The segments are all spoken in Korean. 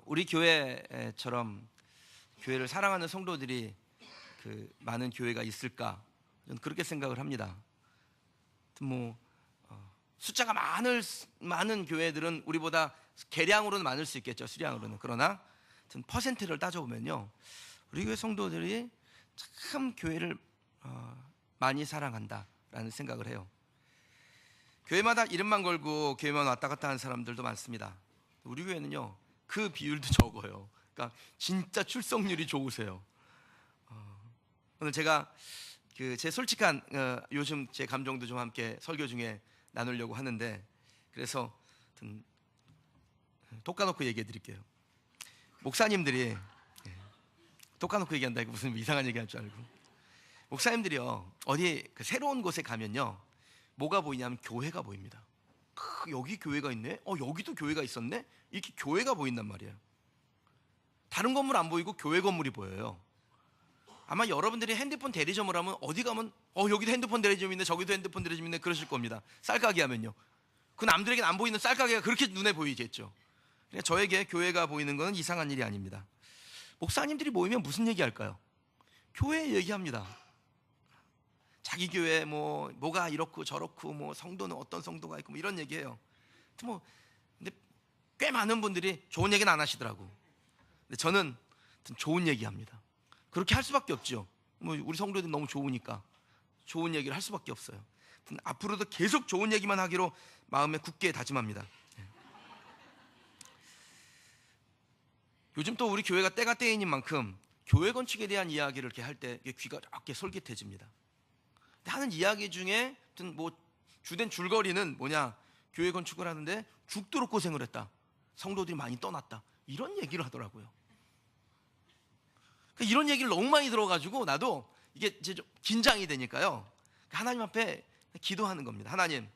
우리 교회처럼 교회를 사랑하는 성도들이 많은 교회가 있을까? 저는 그렇게 생각을 합니다. 숫자가 많은 교회들은 우리보다 계량으로는 많을 수 있겠죠, 수량으로는. 그러나 퍼센트를 따져보면요, 우리 교회 성도들이 참 교회를 많이 사랑한다라는 생각을 해요. 교회마다 이름만 걸고 교회만 왔다 갔다 하는 사람들도 많습니다. 우리 교회는요, 그 비율도 적어요. 그러니까 진짜 출석률이 좋으세요. 오늘 제가 제 솔직한 요즘 제 감정도 좀 함께 설교 중에 나누려고 하는데, 그래서 톡까놓고 얘기해 드릴게요. 목사님들이 톡까놓고 얘기한다, 이거 무슨 이상한 얘기할 줄 알고. 목사님들이요, 어디 새로운 곳에 가면요, 뭐가 보이냐면 교회가 보입니다. 여기 교회가 있네, 여기도 교회가 있었네, 이렇게 교회가 보인단 말이에요. 다른 건물 안 보이고 교회 건물이 보여요. 아마 여러분들이 핸드폰 대리점을 하면 어디 가면 여기도 핸드폰 대리점 있네, 저기도 핸드폰 대리점 있네, 그러실 겁니다. 쌀가게 하면요, 그 남들에게는 안 보이는 쌀가게가 그렇게 눈에 보이겠죠. 그러니까 저에게 교회가 보이는 건 이상한 일이 아닙니다. 목사님들이 모이면 무슨 얘기할까요? 교회 얘기합니다. 자기 교회 뭐가 이렇고 저렇고, 성도는 어떤 성도가 있고, 이런 얘기해요. 근데 꽤 많은 분들이 좋은 얘기는 안 하시더라고. 근데 저는 좋은 얘기합니다. 그렇게 할 수밖에 없죠. 우리 성도들 너무 좋으니까 좋은 얘기를 할 수밖에 없어요. 앞으로도 계속 좋은 얘기만 하기로 마음에 굳게 다짐합니다. 요즘 또 우리 교회가 때가 때인 만큼 교회 건축에 대한 이야기를 이렇게 할 때 귀가 이렇게 솔깃해집니다. 하는 이야기 중에 주된 줄거리는 뭐냐, 교회 건축을 하는데 죽도록 고생을 했다, 성도들이 많이 떠났다, 이런 얘기를 하더라고요. 이런 얘기를 너무 많이 들어가지고 나도 이게 이제 좀 긴장이 되니까요, 하나님 앞에 기도하는 겁니다. 하나님,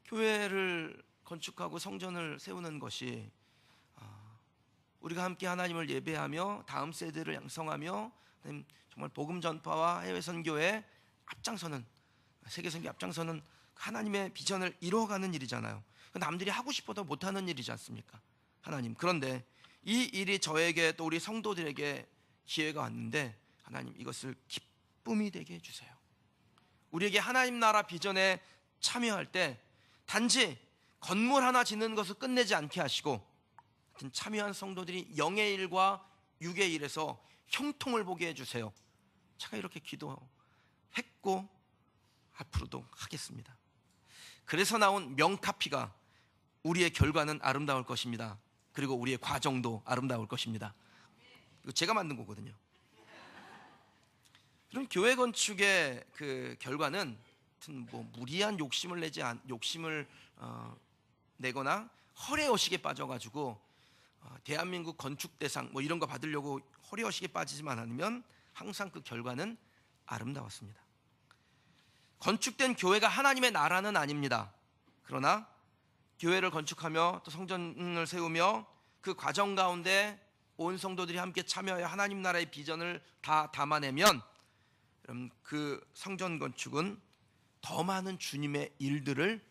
교회를 건축하고 성전을 세우는 것이 우리가 함께 하나님을 예배하며 다음 세대를 양성하며 정말 복음 전파와 해외 선교에 앞장서는, 세계 선교 앞장서는 하나님의 비전을 이루어가는 일이잖아요. 남들이 하고 싶어도 못하는 일이지 않습니까, 하나님? 그런데 이 일이 저에게 또 우리 성도들에게 기회가 왔는데, 하나님, 이것을 기쁨이 되게 해주세요. 우리에게 하나님 나라 비전에 참여할 때 단지 건물 하나 짓는 것을 끝내지 않게 하시고, 참여한 성도들이 영의 일과 육의 일에서 형통을 보게 해주세요. 제가 이렇게 기도했고 앞으로도 하겠습니다. 그래서 나온 명카피가 우리의 결과는 아름다울 것입니다. 그리고 우리의 과정도 아름다울 것입니다. 이거 제가 만든 거거든요. 그럼 교회 건축의 결과는 무리한 욕심을 내거나 허례허식에 빠져가지고 대한민국 건축대상 이런 거 받으려고 허례허식에 빠지지만 않으면 항상 그 결과는 아름다웠습니다. 건축된 교회가 하나님의 나라는 아닙니다. 그러나 교회를 건축하며 또 성전을 세우며 그 과정 가운데 온 성도들이 함께 참여하여 하나님 나라의 비전을 다 담아내면, 그럼 그 성전 건축은 더 많은 주님의 일들을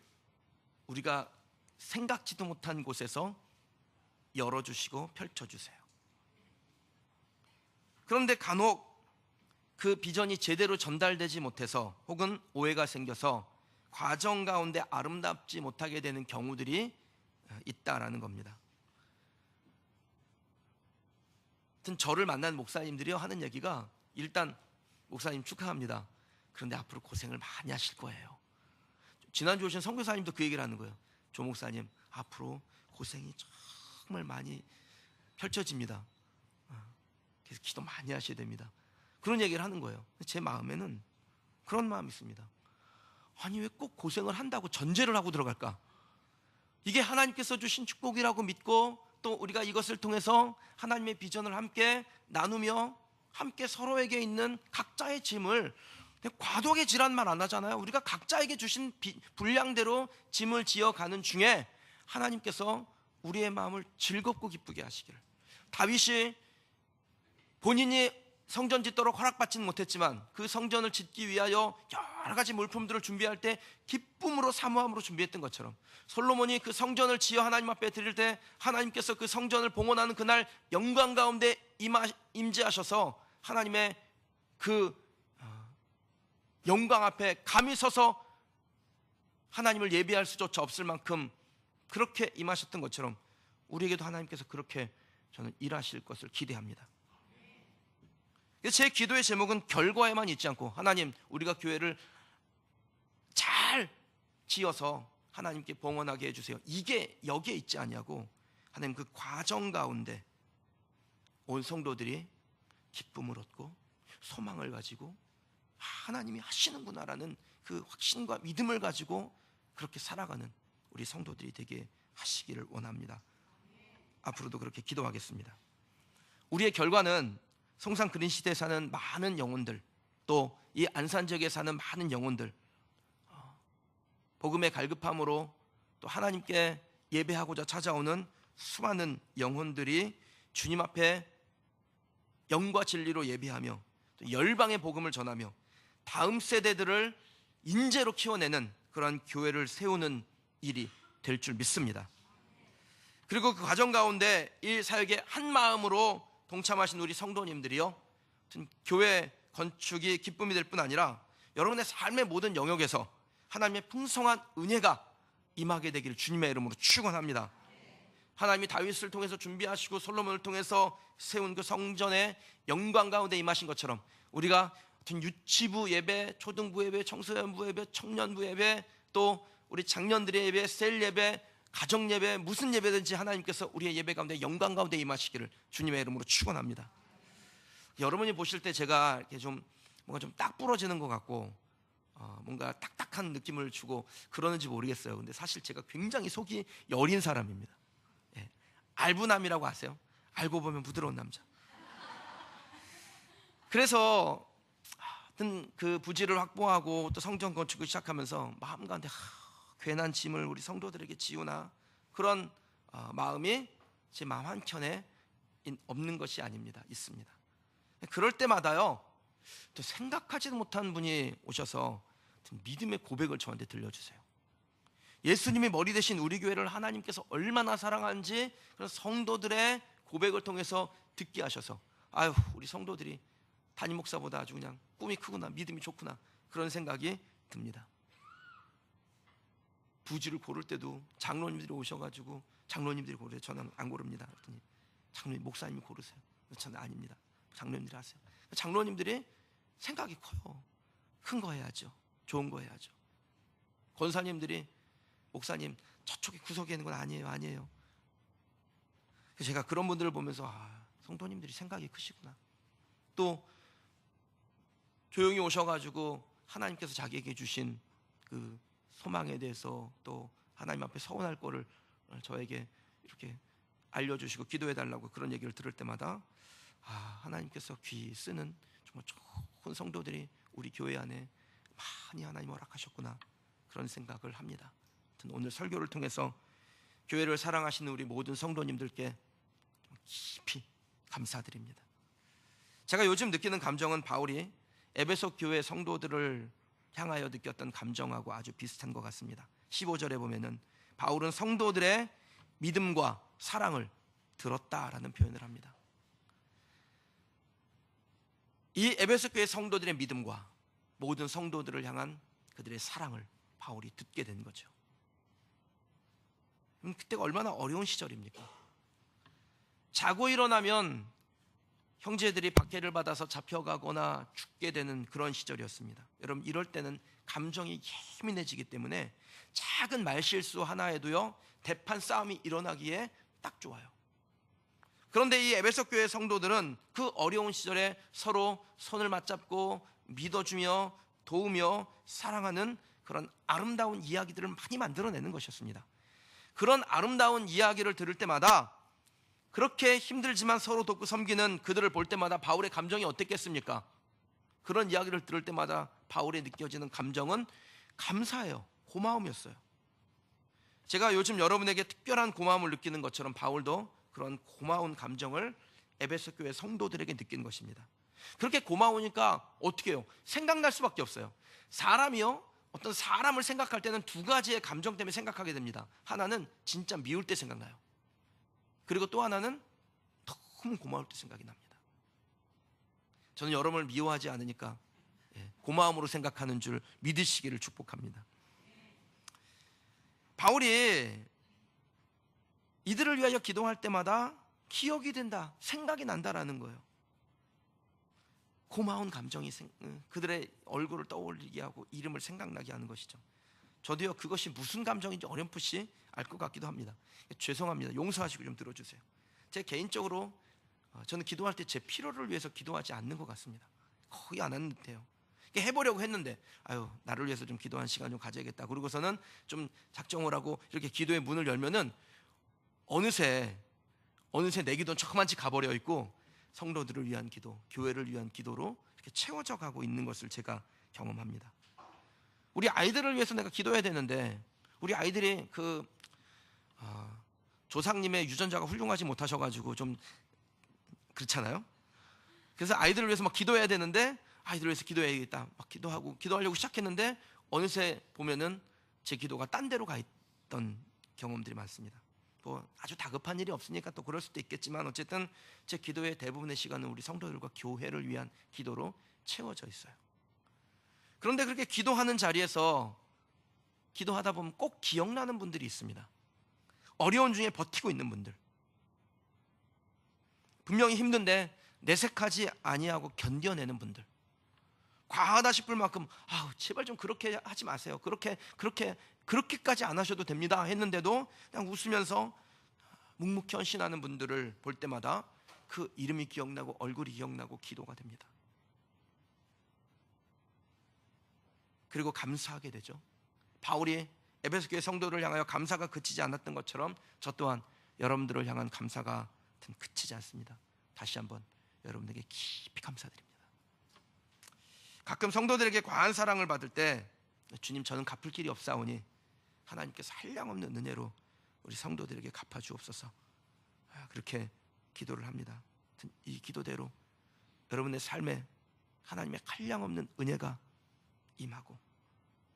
우리가 생각지도 못한 곳에서 열어주시고 펼쳐주세요. 그런데 간혹 그 비전이 제대로 전달되지 못해서 혹은 오해가 생겨서 과정 가운데 아름답지 못하게 되는 경우들이 있다라는 겁니다. 저를 만난 목사님들이 하는 얘기가, 일단 목사님 축하합니다, 그런데 앞으로 고생을 많이 하실 거예요. 지난주 오신 선교사님도 그 얘기를 하는 거예요. 조 목사님, 앞으로 고생이 정말 많이 펼쳐집니다. 그래서 기도 많이 하셔야 됩니다. 그런 얘기를 하는 거예요. 제 마음에는 그런 마음이 있습니다. 아니, 왜 꼭 고생을 한다고 전제를 하고 들어갈까? 이게 하나님께서 주신 축복이라고 믿고, 또 우리가 이것을 통해서 하나님의 비전을 함께 나누며 함께 서로에게 있는 각자의 짐을, 과도하게 지란 말 안 하잖아요. 우리가 각자에게 주신 분량대로 짐을 지어가는 중에 하나님께서 우리의 마음을 즐겁고 기쁘게 하시기를. 다윗이 본인이 성전 짓도록 허락받지는 못했지만 그 성전을 짓기 위하여 여러 가지 물품들을 준비할 때 기쁨으로 사모함으로 준비했던 것처럼, 솔로몬이 그 성전을 지어 하나님 앞에 드릴 때 하나님께서 그 성전을 봉헌하는 그날 영광 가운데 임재하셔서 하나님의 그 영광 앞에 감히 서서 하나님을 예배할 수조차 없을 만큼 그렇게 임하셨던 것처럼 우리에게도 하나님께서 그렇게 저는 일하실 것을 기대합니다. 제 기도의 제목은 결과에만 있지 않고, 하나님 우리가 교회를 잘 지어서 하나님께 봉헌하게 해주세요, 이게 여기에 있지 아니하고, 하나님 그 과정 가운데 온 성도들이 기쁨을 얻고 소망을 가지고 하나님이 하시는구나라는 그 확신과 믿음을 가지고 그렇게 살아가는 우리 성도들이 되게 하시기를 원합니다. 앞으로도 그렇게 기도하겠습니다. 우리의 결과는 성산 그린시대에 사는 많은 영혼들, 또 이 안산지역에 사는 많은 영혼들, 복음의 갈급함으로 또 하나님께 예배하고자 찾아오는 수많은 영혼들이 주님 앞에 영과 진리로 예배하며 또 열방의 복음을 전하며 다음 세대들을 인재로 키워내는 그런 교회를 세우는 일이 될 줄 믿습니다. 그리고 그 과정 가운데 이 사역에 한 마음으로 동참하신 우리 성도님들이요, 교회 건축이 기쁨이 될 뿐 아니라 여러분의 삶의 모든 영역에서 하나님의 풍성한 은혜가 임하게 되기를 주님의 이름으로 축원합니다. 하나님이 다윗을 통해서 준비하시고 솔로몬을 통해서 세운 그 성전의 영광 가운데 임하신 것처럼, 우리가 유치부 예배, 초등부 예배, 청소년부 예배, 청년부 예배, 또 우리 장년들의 예배, 셀 예배, 가정 예배, 무슨 예배든지 하나님께서 우리의 예배 가운데 영광 가운데 임하시기를 주님의 이름으로 축원합니다. 여러분이 보실 때 제가 이렇게 좀 뭔가 좀 딱 부러지는 것 같고 뭔가 딱딱한 느낌을 주고 그러는지 모르겠어요. 근데 사실 제가 굉장히 속이 여린 사람입니다. 예. 알부남이라고 아세요? 알고 보면 부드러운 남자. 그래서 그 부지를 확보하고 또 성전 건축을 시작하면서 마음 가운데 괜한 짐을 우리 성도들에게 지우나, 그런 마음이 제 마음 한켠에 없는 것이 아닙니다. 있습니다. 그럴 때마다요, 또 생각하지도 못한 분이 오셔서 믿음의 고백을 저한테 들려주세요. 예수님이 머리 대신 우리 교회를 하나님께서 얼마나 사랑하는지 그런 성도들의 고백을 통해서 듣게 하셔서, 아유, 우리 성도들이 담임 목사보다 아주 그냥 꿈이 크구나, 믿음이 좋구나, 그런 생각이 듭니다. 부지를 고를 때도 장로님들이 오셔가지고, 장로님들이 고르세요. 저는 안 고릅니다. 그랬더니 장로님, 목사님이 고르세요. 저는 아닙니다, 장로님들이 하세요. 장로님들이 생각이 커요. 큰 거 해야죠, 좋은 거 해야죠. 권사님들이, 목사님 저쪽에 구석에 있는 건 아니에요. 그래서 제가 그런 분들을 보면서 성도님들이 생각이 크시구나. 또 조용히 오셔가지고 하나님께서 자기에게 주신 그 소망에 대해서, 또 하나님 앞에 서원할 거를 저에게 이렇게 알려주시고 기도해달라고 그런 얘기를 들을 때마다 하나님께서 귀 쓰는 정말 좋은 성도들이 우리 교회 안에 많이 하나님 허락하셨구나, 그런 생각을 합니다. 오늘 설교를 통해서 교회를 사랑하시는 우리 모든 성도님들께 깊이 감사드립니다. 제가 요즘 느끼는 감정은 바울이 에베소 교회 성도들을 향하여 느꼈던 감정하고 아주 비슷한 것 같습니다. 15절에 보면은 바울은 성도들의 믿음과 사랑을 들었다라는 표현을 합니다. 이 에베소 교회 성도들의 믿음과 모든 성도들을 향한 그들의 사랑을 바울이 듣게 된 거죠. 그때가 얼마나 어려운 시절입니까? 자고 일어나면 형제들이 박해를 받아서 잡혀가거나 죽게 되는 그런 시절이었습니다. 여러분, 이럴 때는 감정이 예민해지기 때문에 작은 말실수 하나에도요, 대판 싸움이 일어나기에 딱 좋아요. 그런데 이 에베소 교회 성도들은 그 어려운 시절에 서로 손을 맞잡고 믿어주며 도우며 사랑하는 그런 아름다운 이야기들을 많이 만들어내는 것이었습니다. 그런 아름다운 이야기를 들을 때마다, 그렇게 힘들지만 서로 돕고 섬기는 그들을 볼 때마다 바울의 감정이 어땠겠습니까? 그런 이야기를 들을 때마다 바울에 느껴지는 감정은 감사예요. 고마움이었어요. 제가 요즘 여러분에게 특별한 고마움을 느끼는 것처럼 바울도 그런 고마운 감정을 에베소 교회 성도들에게 느낀 것입니다. 그렇게 고마우니까 어떻게 해요? 생각날 수밖에 없어요. 사람이요, 어떤 사람을 생각할 때는 두 가지의 감정 때문에 생각하게 됩니다. 하나는 진짜 미울 때 생각나요. 그리고 또 하나는 너무 고마울 때 생각이 납니다. 저는 여러분을 미워하지 않으니까 고마움으로 생각하는 줄 믿으시기를 축복합니다. 바울이 이들을 위하여 기도할 때마다 기억이 된다, 생각이 난다라는 거예요. 고마운 감정이 그들의 얼굴을 떠올리게 하고 이름을 생각나게 하는 것이죠. 저도요, 그것이 무슨 감정인지 어렴풋이 알 것 같기도 합니다. 죄송합니다. 용서하시고 좀 들어주세요. 제 개인적으로 저는 기도할 때 제 필요를 위해서 기도하지 않는 것 같습니다. 거의 안 하는 듯해요. 해보려고 했는데 나를 위해서 좀 기도하는 시간 좀 가져야겠다. 그러고서는 좀 작정을 하고 이렇게 기도의 문을 열면은 어느새 내 기도는 조그만치 가버려 있고 성도들을 위한 기도, 교회를 위한 기도로 이렇게 채워져 가고 있는 것을 제가 경험합니다. 우리 아이들을 위해서 내가 기도해야 되는데 우리 아이들이 조상님의 유전자가 훌륭하지 못하셔가지고 좀 그렇잖아요. 그래서 아이들을 위해서 막 기도해야 되는데 아이들을 위해서 기도해야겠다 막 기도하려고 시작했는데 어느새 보면은 제 기도가 딴 데로 가 있던 경험들이 많습니다. 뭐 아주 다급한 일이 없으니까 또 그럴 수도 있겠지만 어쨌든 제 기도의 대부분의 시간은 우리 성도들과 교회를 위한 기도로 채워져 있어요. 그런데 그렇게 기도하는 자리에서 기도하다 보면 꼭 기억나는 분들이 있습니다. 어려운 중에 버티고 있는 분들, 분명히 힘든데 내색하지 아니하고 견뎌내는 분들, 과하다 싶을 만큼 제발 좀 그렇게 하지 마세요, 그렇게까지 안 하셔도 됩니다 했는데도 그냥 웃으면서 묵묵히 헌신하는 분들을 볼 때마다 그 이름이 기억나고 얼굴이 기억나고 기도가 됩니다. 그리고 감사하게 되죠. 바울이 에베소 교회 성도를 향하여 감사가 그치지 않았던 것처럼 저 또한 여러분들을 향한 감사가 그치지 않습니다. 다시 한번 여러분에게 깊이 감사드립니다. 가끔 성도들에게 과한 사랑을 받을 때 주님, 저는 갚을 길이 없사오니 하나님께서 한량없는 은혜로 우리 성도들에게 갚아주옵소서, 그렇게 기도를 합니다. 이 기도대로 여러분의 삶에 하나님의 한량없는 은혜가 임하고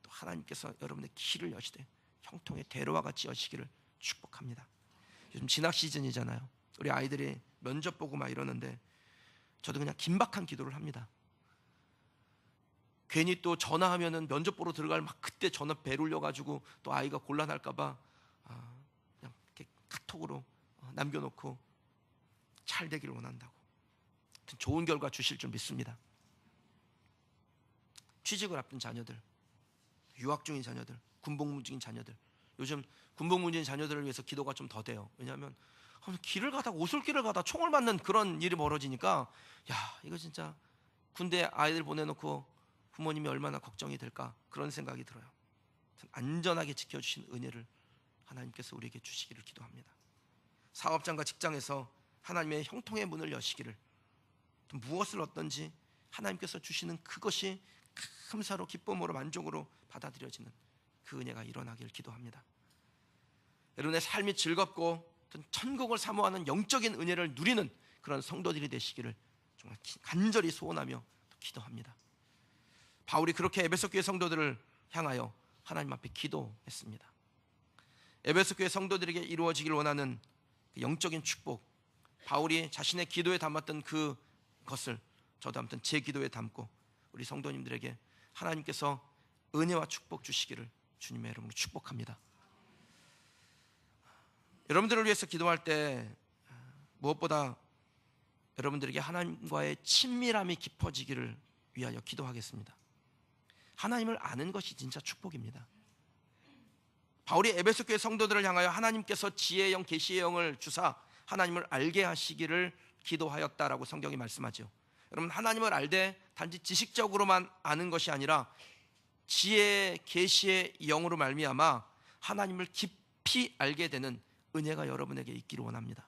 또 하나님께서 여러분의 길을 여시되 형통의 대로와 같이 여시기를 축복합니다. 요즘 진학 시즌이잖아요. 우리 아이들이 면접 보고 막 이러는데 저도 그냥 긴박한 기도를 합니다. 괜히 또 전화하면은 면접 보러 들어갈 막 그때 전화 배 울려가지고 또 아이가 곤란할까봐 그냥 이렇게 카톡으로 남겨놓고 잘 되기를 원한다고. 좋은 결과 주실 줄 믿습니다. 취직을 앞둔 자녀들, 유학 중인 자녀들, 군복무 중인 자녀들, 요즘 군복무 중인 자녀들을 위해서 기도가 좀 더 돼요. 왜냐하면 길을 가다가 오솔길을 가다 총을 맞는 그런 일이 벌어지니까 이거 진짜 군대 아이들 보내놓고 부모님이 얼마나 걱정이 될까 그런 생각이 들어요. 안전하게 지켜주신 은혜를 하나님께서 우리에게 주시기를 기도합니다. 사업장과 직장에서 하나님의 형통의 문을 여시기를, 또 무엇을 얻든지 하나님께서 주시는 그것이 감사로 기쁨으로 만족으로 받아들여지는 그 은혜가 일어나기를 기도합니다. 여러분의 삶이 즐겁고 천국을 사모하는 영적인 은혜를 누리는 그런 성도들이 되시기를 정말 간절히 소원하며 기도합니다. 바울이 그렇게 에베소 교회 성도들을 향하여 하나님 앞에 기도했습니다. 에베소 교회 성도들에게 이루어지길 원하는 그 영적인 축복, 바울이 자신의 기도에 담았던 그것을 저도 아무튼 제 기도에 담고 우리 성도님들에게 하나님께서 은혜와 축복 주시기를 주님의 이름으로 축복합니다. 여러분들을 위해서 기도할 때 무엇보다 여러분들에게 하나님과의 친밀함이 깊어지기를 위하여 기도하겠습니다. 하나님을 아는 것이 진짜 축복입니다. 바울이 에베소 교회 성도들을 향하여 하나님께서 지혜의 영, 계시의 영을 주사 하나님을 알게 하시기를 기도하였다라고 성경이 말씀하죠. 여러분, 하나님을 알되 단지 지식적으로만 아는 것이 아니라 지혜의 계시의 영으로 말미암아 하나님을 깊이 알게 되는 은혜가 여러분에게 있기를 원합니다.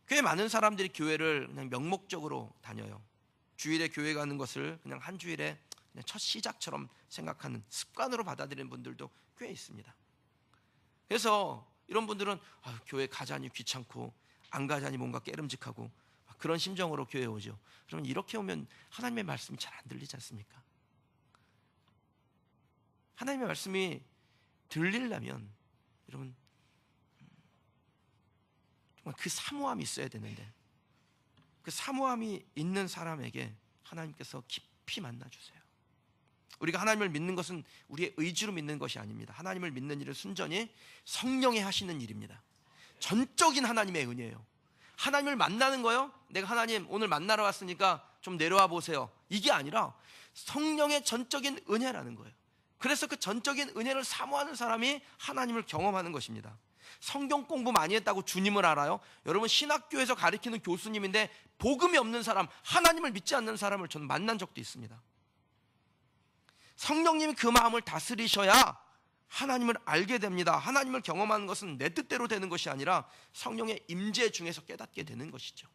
꽤 많은 사람들이 교회를 그냥 명목적으로 다녀요. 주일에 교회 가는 것을 그냥 한 주일에 그냥 첫 시작처럼 생각하는, 습관으로 받아들이는 분들도 꽤 있습니다. 그래서 이런 분들은 교회 가자니 귀찮고 안 가자니 뭔가 깨름직하고 그런 심정으로 교회에 오죠. 그러면 이렇게 오면 하나님의 말씀이 잘 안 들리지 않습니까? 하나님의 말씀이 들리려면 여러분 정말 그 사모함이 있어야 되는데, 그 사모함이 있는 사람에게 하나님께서 깊이 만나주세요. 우리가 하나님을 믿는 것은 우리의 의지로 믿는 것이 아닙니다. 하나님을 믿는 일은 순전히 성령이 하시는 일입니다. 전적인 하나님의 은혜예요. 하나님을 만나는 거요, 내가 하나님 오늘 만나러 왔으니까 좀 내려와 보세요, 이게 아니라 성령의 전적인 은혜라는 거예요. 그래서 그 전적인 은혜를 사모하는 사람이 하나님을 경험하는 것입니다. 성경 공부 많이 했다고 주님을 알아요? 여러분, 신학교에서 가르치는 교수님인데 복음이 없는 사람, 하나님을 믿지 않는 사람을 저는 만난 적도 있습니다. 성령님이 그 마음을 다스리셔야 하나님을 알게 됩니다. 하나님을 경험하는 것은 내 뜻대로 되는 것이 아니라 성령의 임재 중에서 깨닫게 되는 것이죠.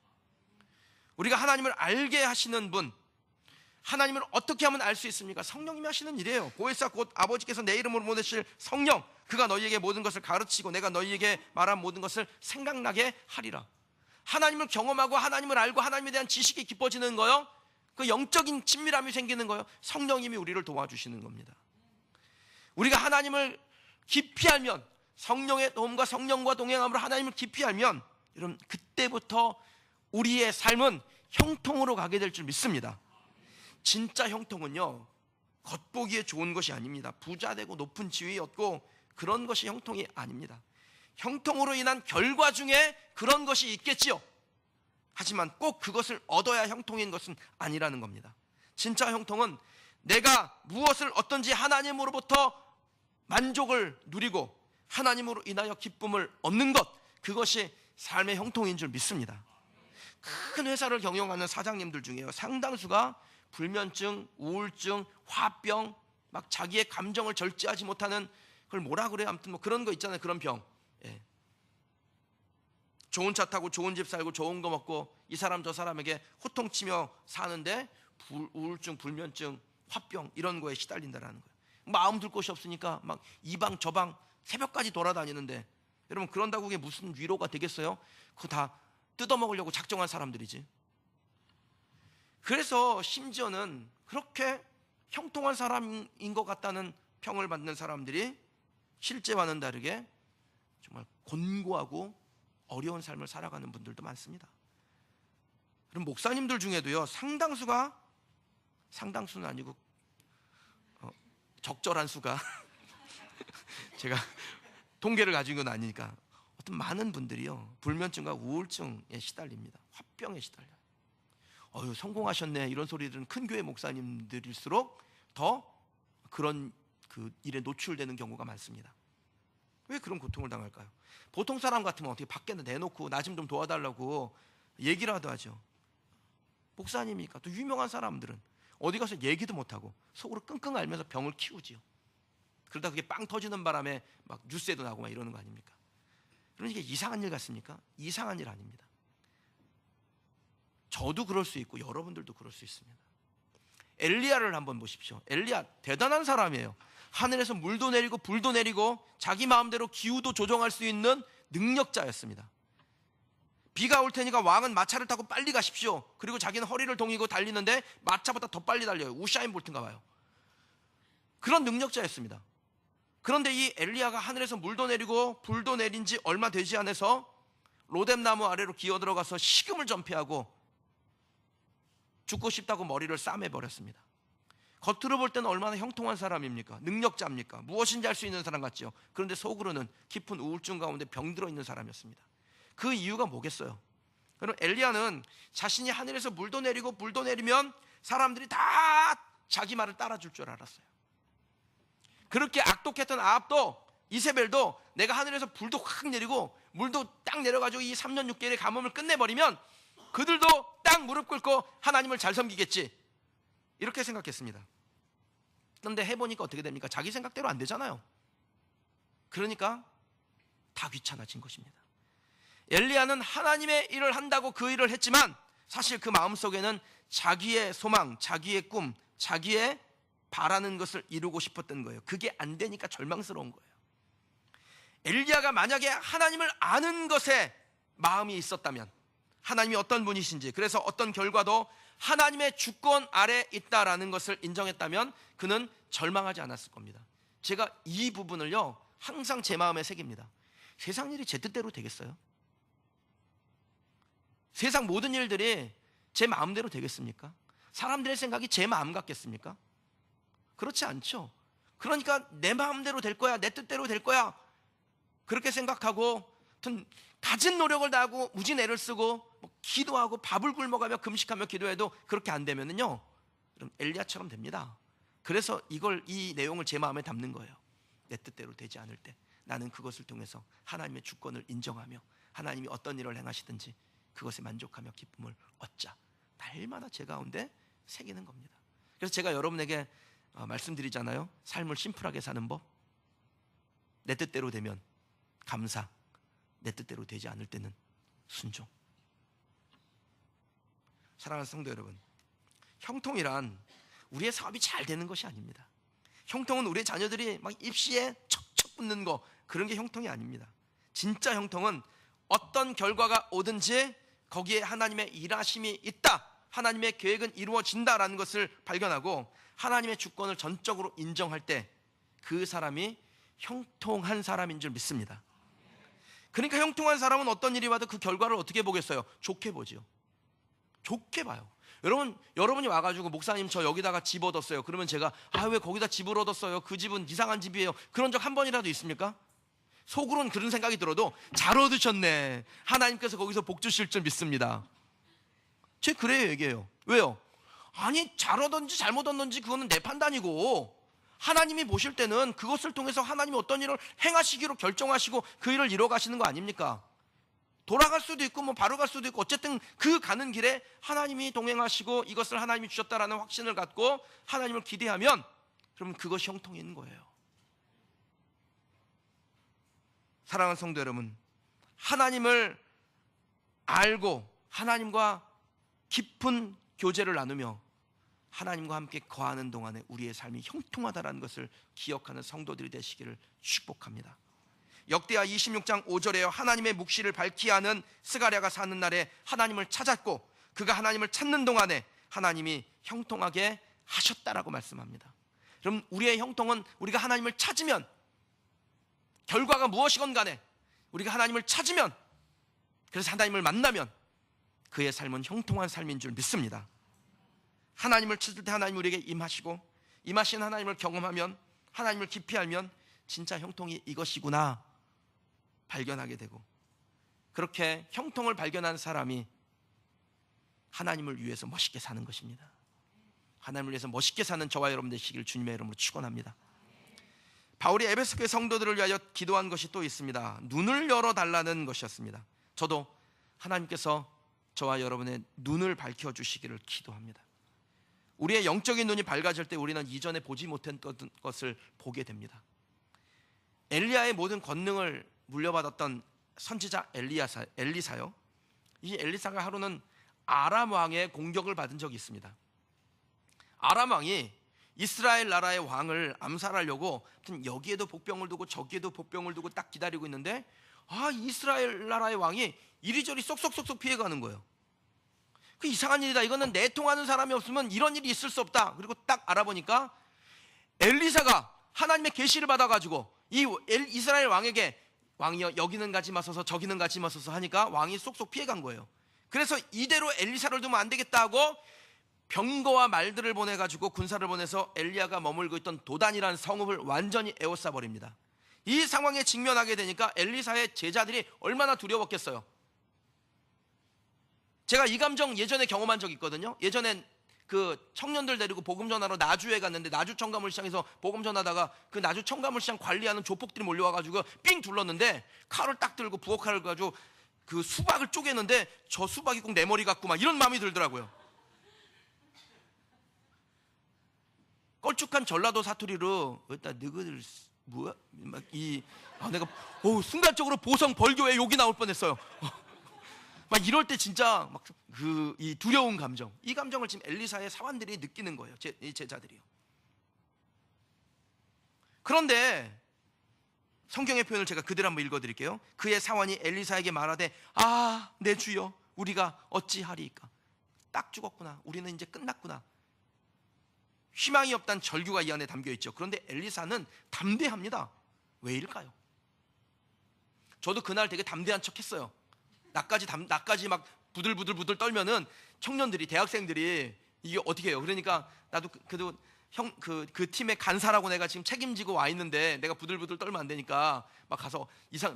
우리가 하나님을 알게 하시는 분, 하나님을 어떻게 하면 알 수 있습니까? 성령님이 하시는 일이에요. 보혜사 곧 아버지께서 내 이름으로 보내실 성령, 그가 너희에게 모든 것을 가르치고 내가 너희에게 말한 모든 것을 생각나게 하리라. 하나님을 경험하고 하나님을 알고 하나님에 대한 지식이 깊어지는 거요, 그 영적인 친밀함이 생기는 거요, 성령님이 우리를 도와주시는 겁니다. 우리가 하나님을 깊이 알면, 성령의 도움과 성령과 동행함으로 하나님을 깊이 알면, 여러분 그때부터 우리의 삶은 형통으로 가게 될 줄 믿습니다. 진짜 형통은요, 겉보기에 좋은 것이 아닙니다. 부자 되고 높은 지위 얻고 그런 것이 형통이 아닙니다. 형통으로 인한 결과 중에 그런 것이 있겠지요. 하지만 꼭 그것을 얻어야 형통인 것은 아니라는 겁니다. 진짜 형통은 내가 무엇을 얻든지 하나님으로부터 만족을 누리고 하나님으로 인하여 기쁨을 얻는 것, 그것이 삶의 형통인 줄 믿습니다. 큰 회사를 경영하는 사장님들 중에요, 상당수가 불면증, 우울증, 화병, 막 자기의 감정을 절제하지 못하는, 그걸 뭐라 그래요? 아무튼 뭐 그런 거 있잖아요. 그런 병. 예. 좋은 차 타고 좋은 집 살고 좋은 거 먹고 이 사람 저 사람에게 호통치며 사는데 우울증, 불면증, 화병 이런 거에 시달린다라는 거예요. 마음 둘 곳이 없으니까 막 이방 저방 새벽까지 돌아다니는데, 여러분 그런다고 그게 무슨 위로가 되겠어요? 그거 다 뜯어먹으려고 작정한 사람들이지. 그래서 심지어는 그렇게 형통한 사람인 것 같다는 평을 받는 사람들이 실제와는 다르게 정말 곤고하고 어려운 삶을 살아가는 분들도 많습니다. 그럼 목사님들 중에도요, 상당수는 아니고 적절한 수가 제가 통계를 가진 건 아니니까 어떤 많은 분들이요, 불면증과 우울증에 시달립니다. 화병에 시달려요. 성공하셨네 이런 소리들은 큰 교회 목사님들일수록 더 그런 그 일에 노출되는 경우가 많습니다. 왜 그런 고통을 당할까요? 보통 사람 같으면 어떻게 밖에 내놓고 나 좀 도와달라고 얘기라도 하죠. 목사님이니까 또 유명한 사람들은 어디 가서 얘기도 못하고 속으로 끙끙 앓면서 병을 키우지요. 그러다 그게 빵 터지는 바람에 막 뉴스에도 나고 막 이러는 거 아닙니까? 그러니까 이게 이상한 일 같습니까? 이상한 일 아닙니다. 저도 그럴 수 있고 여러분들도 그럴 수 있습니다. 엘리야를 한번 보십시오. 엘리야 대단한 사람이에요. 하늘에서 물도 내리고 불도 내리고 자기 마음대로 기후도 조정할 수 있는 능력자였습니다. 비가 올 테니까 왕은 마차를 타고 빨리 가십시오. 그리고 자기는 허리를 동이고 달리는데 마차보다 더 빨리 달려요. 우샤인 볼트인가 봐요. 그런 능력자였습니다. 그런데 이 엘리야가 하늘에서 물도 내리고 불도 내린 지 얼마 되지 않아서 로뎀나무 아래로 기어 들어가서 식음을 전폐하고 죽고 싶다고 머리를 싸매버렸습니다. 겉으로 볼 때는 얼마나 형통한 사람입니까? 능력자입니까? 무엇인지 알 수 있는 사람 같죠. 그런데 속으로는 깊은 우울증 가운데 병들어 있는 사람이었습니다. 그 이유가 뭐겠어요? 그럼 엘리야는 자신이 하늘에서 물도 내리고 불도 내리면 사람들이 다 자기 말을 따라줄 줄 알았어요. 그렇게 악독했던 아합도, 이세벨도 내가 하늘에서 불도 확 내리고 물도 딱 내려가지고 이 3년 6개월의 가뭄을 끝내버리면 그들도 딱 무릎 꿇고 하나님을 잘 섬기겠지, 이렇게 생각했습니다. 그런데 해보니까 어떻게 됩니까? 자기 생각대로 안 되잖아요. 그러니까 다 귀찮아진 것입니다. 엘리야는 하나님의 일을 한다고 그 일을 했지만 사실 그 마음속에는 자기의 소망, 자기의 꿈, 자기의 바라는 것을 이루고 싶었던 거예요. 그게 안 되니까 절망스러운 거예요. 엘리야가 만약에 하나님을 아는 것에 마음이 있었다면, 하나님이 어떤 분이신지, 그래서 어떤 결과도 하나님의 주권 아래 있다라는 것을 인정했다면 그는 절망하지 않았을 겁니다. 제가 이 부분을요 항상 제 마음에 새깁니다. 세상 일이 제 뜻대로 되겠어요? 세상 모든 일들이 제 마음대로 되겠습니까? 사람들의 생각이 제 마음 같겠습니까? 그렇지 않죠. 그러니까 내 마음대로 될 거야, 내 뜻대로 될 거야, 그렇게 생각하고 가진 노력을 다하고 무진 애를 쓰고 기도하고 밥을 굶어가며 금식하며 기도해도 그렇게 안 되면은요, 그럼 엘리야처럼 됩니다. 그래서 이 내용을 제 마음에 담는 거예요. 내 뜻대로 되지 않을 때 나는 그것을 통해서 하나님의 주권을 인정하며 하나님이 어떤 일을 행하시든지 그것에 만족하며 기쁨을 얻자. 날마다 제 가운데 새기는 겁니다. 그래서 제가 여러분에게 말씀드리잖아요. 삶을 심플하게 사는 법. 내 뜻대로 되면 감사, 내 뜻대로 되지 않을 때는 순종. 사랑하는 성도 여러분, 형통이란 우리의 사업이 잘 되는 것이 아닙니다. 형통은 우리의 자녀들이 막 입시에 척척 붙는 거, 그런 게 형통이 아닙니다. 진짜 형통은 어떤 결과가 오든지 거기에 하나님의 일하심이 있다, 하나님의 계획은 이루어진다라는 것을 발견하고 하나님의 주권을 전적으로 인정할 때 그 사람이 형통한 사람인 줄 믿습니다. 그러니까 형통한 사람은 어떤 일이 와도 그 결과를 어떻게 보겠어요? 좋게 보죠. 좋게 봐요. 여러분이 와가지고 목사님 저 여기다가 집 얻었어요. 그러면 제가 왜 거기다 집을 얻었어요? 그 집은 이상한 집이에요. 그런 적 한 번이라도 있습니까? 속으로는 그런 생각이 들어도 잘 얻으셨네, 하나님께서 거기서 복 주실 줄 믿습니다. 제가 그래요 얘기해요. 왜요? 아니 잘 얻었는지 잘못 얻었는지 그거는 내 판단이고 하나님이 보실 때는 그것을 통해서 하나님이 어떤 일을 행하시기로 결정하시고 그 일을 이뤄가시는 거 아닙니까? 돌아갈 수도 있고 바로 갈 수도 있고 어쨌든 그 가는 길에 하나님이 동행하시고 이것을 하나님이 주셨다라는 확신을 갖고 하나님을 기대하면 그러면 그것이 형통이 있는 거예요. 사랑하는 성도 여러분, 하나님을 알고 하나님과 깊은 교제를 나누며 하나님과 함께 거하는 동안에 우리의 삶이 형통하다는 것을 기억하는 성도들이 되시기를 축복합니다. 역대하 26장 5절에요. 하나님의 묵시를 밝히 하는 스가랴가 사는 날에 하나님을 찾았고 그가 하나님을 찾는 동안에 하나님이 형통하게 하셨다라고 말씀합니다. 그럼 우리의 형통은 우리가 하나님을 찾으면, 결과가 무엇이건 간에 우리가 하나님을 찾으면, 그래서 하나님을 만나면 그의 삶은 형통한 삶인 줄 믿습니다. 하나님을 찾을 때 하나님 우리에게 임하시고 임하신 하나님을 경험하면, 하나님을 깊이 알면 진짜 형통이 이것이구나 발견하게 되고, 그렇게 형통을 발견한 사람이 하나님을 위해서 멋있게 사는 것입니다. 하나님을 위해서 멋있게 사는 저와 여러분 되시기를 주님의 이름으로 축원합니다. 바울이 에베소 교회 성도들을 위하여 기도한 것이 또 있습니다. 눈을 열어달라는 것이었습니다. 저도 하나님께서 저와 여러분의 눈을 밝혀주시기를 기도합니다. 우리의 영적인 눈이 밝아질 때 우리는 이전에 보지 못했던 것을 보게 됩니다. 엘리야의 모든 권능을 물려받았던 선지자 엘리사요. 이 엘리사가 하루는 아람 왕의 공격을 받은 적이 있습니다. 아람 왕이 이스라엘 나라의 왕을 암살하려고 여기에도 복병을 두고 저기에도 복병을 두고 딱 기다리고 있는데 이스라엘 나라의 왕이 이리저리 쏙쏙쏙쏙 피해가는 거예요. 그 이상한 일이다, 이거는 내통하는 사람이 없으면 이런 일이 있을 수 없다. 그리고 딱 알아보니까 엘리사가 하나님의 계시를 받아가지고 이 이스라엘 왕에게 왕이여 여기는 가지 마소서 저기는 가지 마소서 하니까 왕이 쏙쏙 피해간 거예요. 그래서 이대로 엘리사를 두면 안 되겠다 하고 병거와 말들을 보내가지고 군사를 보내서 엘리야가 머물고 있던 도단이라는 성읍을 완전히 에워싸 버립니다. 이 상황에 직면하게 되니까 엘리사의 제자들이 얼마나 두려웠겠어요. 제가 이 감정 예전에 경험한 적이 있거든요. 예전엔 그 청년들 데리고 복음 전하러 나주에 갔는데, 나주 청가물시장에서 복음 전하다가 그 나주 청가물시장 관리하는 조폭들이 몰려와가지고 삥 둘렀는데 칼을 딱 들고 부엌칼을 가지고 그 수박을 쪼개는데 저 수박이 꼭 내 머리 같고 막 이런 마음이 들더라고요. 껄쭉한 전라도 사투리로 어따 너희들 뭐야? 내가 순간적으로 보성 벌교에 욕이 나올 뻔했어요. 막 이럴 때 진짜 막 이 두려운 감정, 이 감정을 지금 엘리사의 사환들이 느끼는 거예요. 이 제자들이요. 그런데 성경의 표현을 제가 그대로 한번 읽어드릴게요. 그의 사환이 엘리사에게 말하되 내 주여 우리가 어찌하리이까. 딱 죽었구나. 우리는 이제 끝났구나. 희망이 없다는 절규가 이 안에 담겨 있죠. 그런데 엘리사는 담대합니다. 왜일까요? 저도 그날 되게 담대한 척했어요. 나까지 막 부들부들 떨면은 청년들이, 대학생들이 이게 어떻게 해요? 그러니까 나도 그래도 그 팀의 간사라고 내가 지금 책임지고 와 있는데 내가 부들부들 떨면 안 되니까 막 가서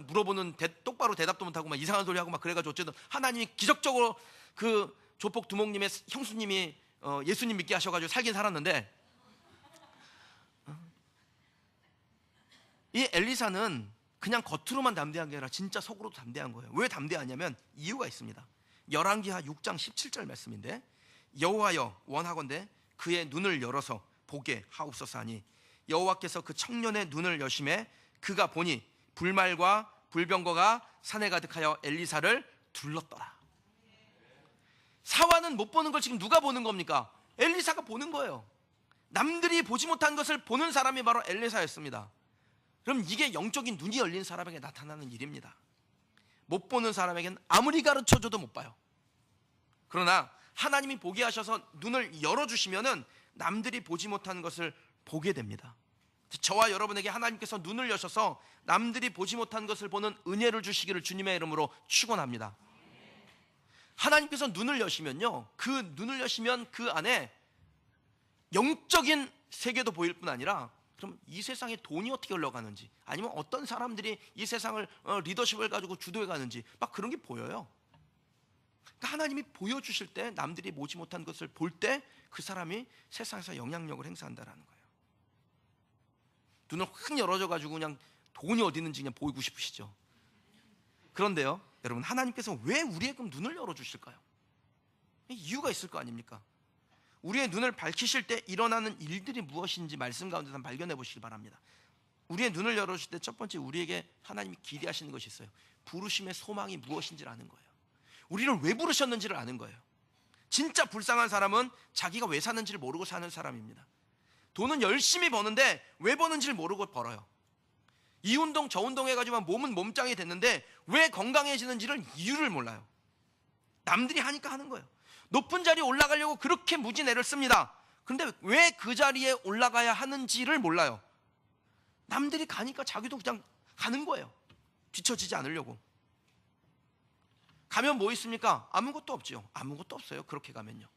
물어보는 똑바로 대답도 못하고 막 이상한 소리 하고 막 그래가지고 어쨌든 하나님이 기적적으로 그 조폭 두목님의 형수님이 예수님 믿게 하셔가지고 살긴 살았는데, 이 엘리사는 그냥 겉으로만 담대한 게 아니라 진짜 속으로도 담대한 거예요. 왜 담대하냐면 이유가 있습니다. 열왕기하 6장 17절 말씀인데, 여호와여 원하건대 그의 눈을 열어서 보게 하옵소서 하니 여호와께서 그 청년의 눈을 여심해 그가 보니 불말과 불병거가 산에 가득하여 엘리사를 둘렀더라. 사화는 못 보는 걸 지금 누가 보는 겁니까? 엘리사가 보는 거예요. 남들이 보지 못한 것을 보는 사람이 바로 엘리사였습니다. 그럼 이게 영적인 눈이 열린 사람에게 나타나는 일입니다. 못 보는 사람에게는 아무리 가르쳐줘도 못 봐요. 그러나 하나님이 보게 하셔서 눈을 열어주시면은 남들이 보지 못한 것을 보게 됩니다. 저와 여러분에게 하나님께서 눈을 여셔서 남들이 보지 못한 것을 보는 은혜를 주시기를 주님의 이름으로 축원합니다. 하나님께서 눈을 여시면요, 그 눈을 여시면 그 안에 영적인 세계도 보일 뿐 아니라, 그럼 이 세상에 돈이 어떻게 흘러가는지, 아니면 어떤 사람들이 이 세상을 리더십을 가지고 주도해 가는지 막 그런 게 보여요. 그러니까 하나님이 보여주실 때, 남들이 보지 못한 것을 볼 때 그 사람이 세상에서 영향력을 행사한다는 거예요. 눈을 확 열어줘 가지고 그냥 돈이 어디 있는지 그냥 보이고 싶으시죠? 그런데요, 여러분, 하나님께서 왜 우리의 그럼 눈을 열어주실까요? 이유가 있을 거 아닙니까? 우리의 눈을 밝히실 때 일어나는 일들이 무엇인지 말씀 가운데서 한번 발견해 보시기 바랍니다. 우리의 눈을 열어주실 때 첫 번째, 우리에게 하나님이 기대하시는 것이 있어요. 부르심의 소망이 무엇인지를 아는 거예요. 우리를 왜 부르셨는지를 아는 거예요. 진짜 불쌍한 사람은 자기가 왜 사는지를 모르고 사는 사람입니다. 돈은 열심히 버는데 왜 버는지를 모르고 벌어요. 이 운동 저 운동 해가지고 몸은 몸짱이 됐는데 왜 건강해지는지를 이유를 몰라요. 남들이 하니까 하는 거예요. 높은 자리에 올라가려고 그렇게 무진 애를 씁니다. 그런데 왜 그 자리에 올라가야 하는지를 몰라요. 남들이 가니까 자기도 그냥 가는 거예요. 뒤처지지 않으려고. 가면 뭐 있습니까? 아무것도 없지요. 아무것도 없어요. 그렇게 가면요.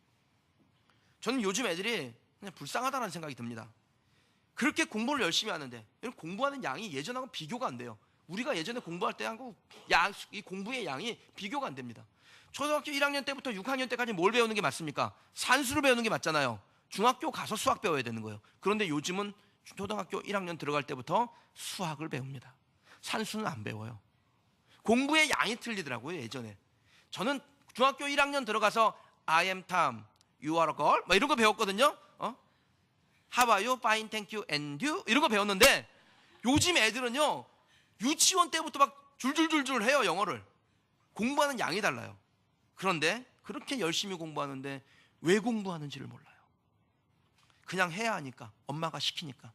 저는 요즘 애들이 그냥 불쌍하다는 생각이 듭니다. 그렇게 공부를 열심히 하는데, 공부하는 양이 예전하고 비교가 안 돼요. 우리가 예전에 공부할 때 하고 이 공부의 양이 비교가 안 됩니다. 초등학교 1학년 때부터 6학년 때까지 뭘 배우는 게 맞습니까? 산수를 배우는 게 맞잖아요. 중학교 가서 수학 배워야 되는 거예요. 그런데 요즘은 초등학교 1학년 들어갈 때부터 수학을 배웁니다. 산수는 안 배워요. 공부의 양이 틀리더라고요. 예전에 저는 중학교 1학년 들어가서 I am Tom, you are a girl 막 이런 거 배웠거든요. How are you? Fine, thank you, and you? 이런 거 배웠는데, 요즘 애들은요 유치원 때부터 막 줄줄줄줄 해요. 영어를. 공부하는 양이 달라요. 그런데 그렇게 열심히 공부하는데 왜 공부하는지를 몰라요. 그냥 해야 하니까, 엄마가 시키니까.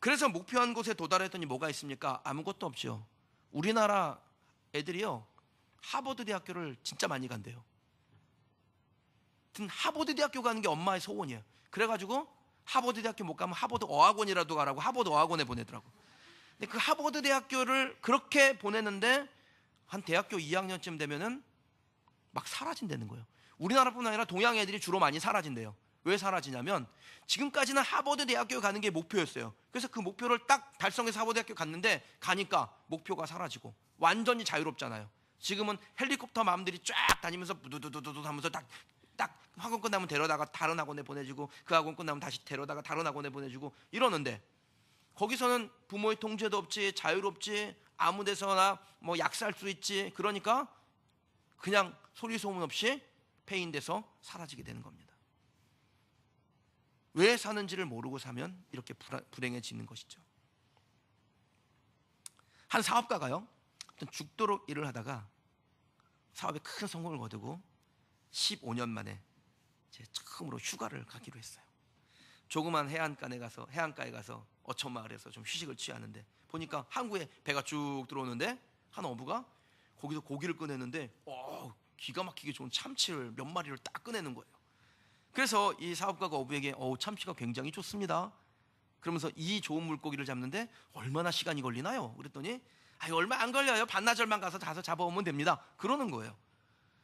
그래서 목표한 곳에 도달했더니 뭐가 있습니까? 아무것도 없죠. 우리나라 애들이요 하버드 대학교를 진짜 많이 간대요. 하버드 대학교 가는 게 엄마의 소원이에요. 그래가지고 하버드 대학교 못 가면 하버드 어학원이라도 가라고 하버드 어학원에 보내더라고. 근데 그 하버드 대학교를 그렇게 보내는데 한 대학교 2학년쯤 되면은 막 사라진다는 거예요. 우리나라뿐 아니라 동양 애들이 주로 많이 사라진대요. 왜 사라지냐면 지금까지는 하버드 대학교 가는 게 목표였어요. 그래서 그 목표를 딱 달성해서 하버드 대학교 갔는데 가니까 목표가 사라지고 완전히 자유롭잖아요. 지금은 헬리콥터 마음들이 쫙 다니면서 부두두두두 하면서 딱 학원 끝나면 데려다가 다른 학원에 보내주고, 그 학원 끝나면 다시 데려다가 다른 학원에 보내주고 이러는데, 거기서는 부모의 통제도 없지, 자유롭지, 아무 데서나 뭐 약 살 수 있지. 그러니까 그냥 소리 소문 없이 폐인돼서 사라지게 되는 겁니다. 왜 사는지를 모르고 사면 이렇게 불행해지는 것이죠. 한 사업가가요 죽도록 일을 하다가 사업에 큰 성공을 거두고 15년 만에 제 처음으로 휴가를 가기로 했어요. 조그만 해안가에 가서 어촌마을에서 좀 휴식을 취하는데, 보니까 항구에 배가 쭉 들어오는데 한 어부가 거기서 고기를 꺼내는데 기가 막히게 좋은 참치를 몇 마리를 딱 꺼내는 거예요. 그래서 이 사업가가 어부에게 참치가 굉장히 좋습니다. 그러면서 이 좋은 물고기를 잡는데 얼마나 시간이 걸리나요? 그랬더니 얼마 안 걸려요. 반나절만 가서 잡아오면 됩니다. 그러는 거예요.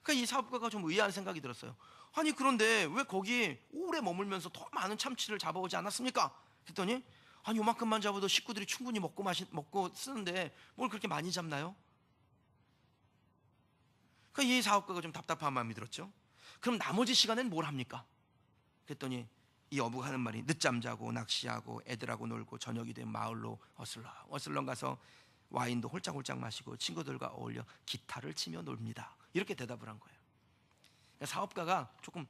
그러니까 이 사업가가 좀 의아한 생각이 들었어요. 아니 그런데 왜 거기 오래 머물면서 더 많은 참치를 잡아오지 않았습니까? 그랬더니 요만큼만 잡아도 식구들이 충분히 먹고 쓰는데 뭘 그렇게 많이 잡나요? 그러니까 이 사업가가 좀 답답한 마음이 들었죠. 그럼 나머지 시간엔 뭘 합니까? 그랬더니 이 어부가 하는 말이 늦잠 자고 낚시하고 애들하고 놀고 저녁이 되면 마을로 어슬렁 가서 와인도 홀짝홀짝 마시고 친구들과 어울려 기타를 치며 놉니다. 이렇게 대답을 한 거예요. 그러니까 사업가가 조금